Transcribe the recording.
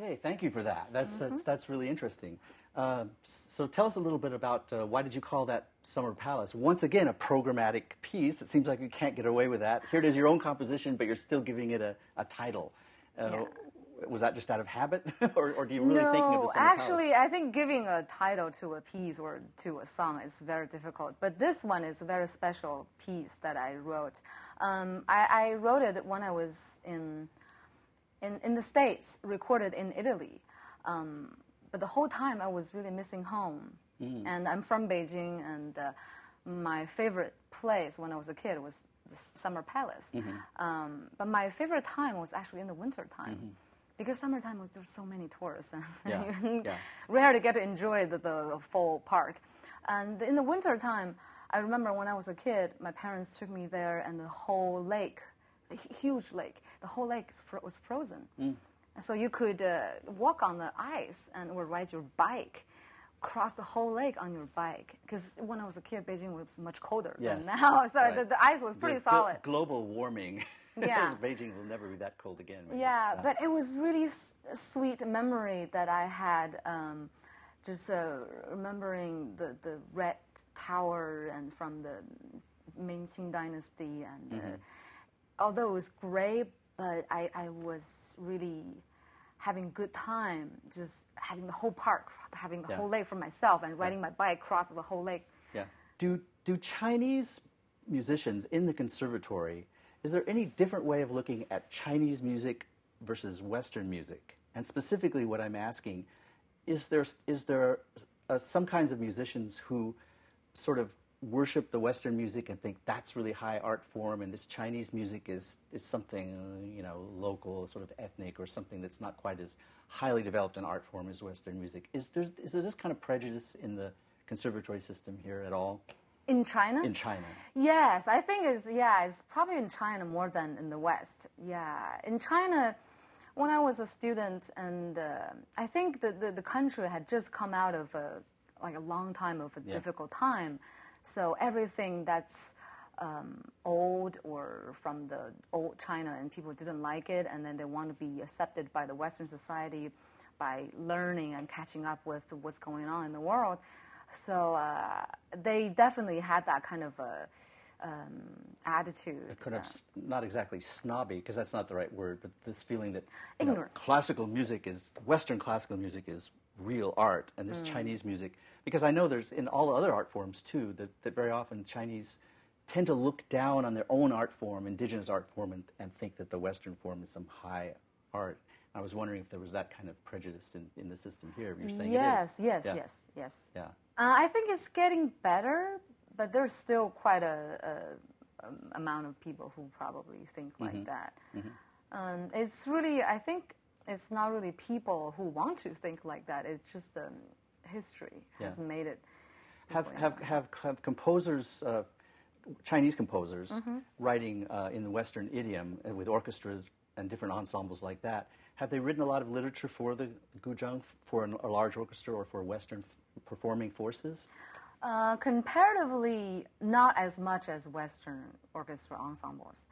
Okay, thank you for that. That's really interesting. So tell us a little bit about why did you call that Summer Palace? Once again, a programmatic piece. It seems like you can't get away with that. Here it is, your own composition, but you're still giving it a title. Was that just out of habit, or do you really thinking of the Summer actually, Palace? I think giving a title to a piece or to a song is very difficult. But this one is a very special piece that I wrote. I wrote it when I was in the States, recorded in Italy. But the whole time I was really missing home. And I'm from Beijing, and my favorite place when I was a kid was the Summer Palace. But my favorite time was actually in the winter time. Because summertime there's so many tourists, and rare to get to enjoy the full park. And in the winter time, I remember when I was a kid, my parents took me there, and the whole lake, a huge lake, the whole lake was frozen. So you could walk on the ice or ride your bike, cross the whole lake on your bike. Because when I was a kid, Beijing was much colder than now, so the ice was pretty solid. Global warming. Because Beijing will never be that cold again. Maybe. But it was really a sweet memory that I had, just remembering the Red Tower and from the Ming Qing dynasty. And although it was gray, but I was really having good time, just having the whole park, having the whole lake for myself, and riding my bike across the whole lake. Yeah. Do Chinese musicians in the conservatory, is there any different way of looking at Chinese music versus Western music? And specifically what I'm asking, is there some kinds of musicians who sort of worship the Western music and think that's really high art form, and this Chinese music is something local, sort of ethnic, or something that's not quite as highly developed an art form as Western music? Is there this kind of prejudice in the conservatory system here at all? In China? In China. Yes, I think it's probably in China more than in the West. Yeah, in China, when I was a student, and I think the country had just come out of a long time of a difficult time, so everything that's old or from the old China, and people didn't like it, and then they want to be accepted by the Western society by learning and catching up with what's going on in the world. So they definitely had that kind of attitude. Kind of not exactly snobby, because that's not the right word, but this feeling that Western classical music is real art, and this Chinese music, because I know there's in all other art forms too, that very often Chinese tend to look down on their own art form, indigenous art form, and think that the Western form is some high art. I was wondering if there was that kind of prejudice in the system here. You're saying yes. Yeah. I think it's getting better, but there's still quite a amount of people who probably think like that. It's really, I think it's not really people who want to think like that. It's just the history has made it. Have composers, Chinese composers, writing in the Western idiom with orchestras and different ensembles like that, have they written a lot of literature for the guzheng, for a large orchestra or for Western performing forces? Comparatively, not as much as Western orchestra ensembles.